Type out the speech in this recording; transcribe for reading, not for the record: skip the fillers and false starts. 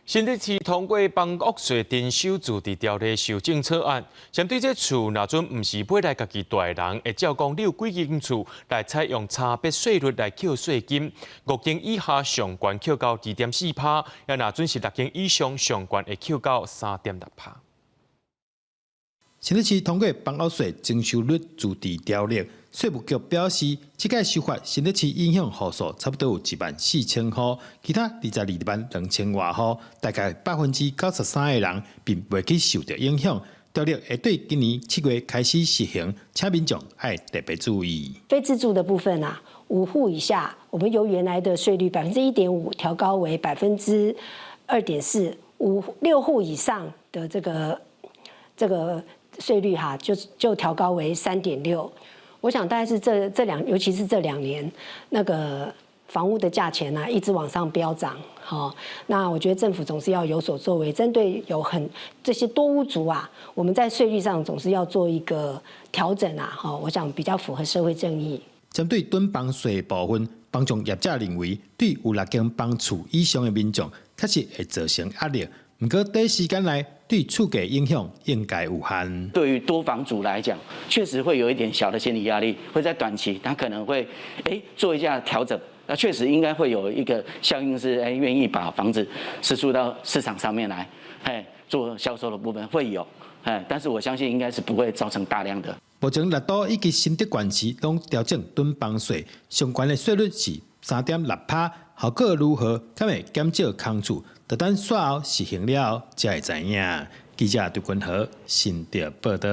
新北市通过房屋税征收自治条例修正草案，针对这厝，若准唔是买来家己住的人，会照讲你有几间厝来采用差别税率来扣税金，5间以下上悬扣到2.4%，也若准是6间以上上悬会扣到3.6%。新北市通过房屋税征收率自治条例，税务局表示，这届修法新北市影响户数差不多有14000户，其他222000外户，大概93%的人并未去受到影响。条例会对今年7月开始实行，请民众要特别注意。非自住的部分啊，5户以下，我们由原来的税率1.5%调高为2.4%，6户以上的这个税率哈，就调高为3.6%。我想大概是尤其是这2年，那个房屋的价钱啊一直往上飙涨，那我觉得政府总是要有所作为，针对这些多屋族啊，我们在税率上总是要做一个调整啊，我想比较符合社会正义。针对囤房税部分，房仲业者认为，对有6间房厝以上的民众，确实会造成压力。不过，短时间内对厝价影响应该有限。对于多房主来讲，确实会有一点小的心理压力，会在短期他可能会做一下调整。那确实应该会有一个效应是愿意把房子释出到市场上面来，做销售的部分会有，但是我相信应该是不会造成大量的。目前6都以及新竹县市拢调整囤房税，相关的税率是3.6%，效果如何？敢会减少空厝？就等稍后实行了后才会知影。记者杜君和新竹报道。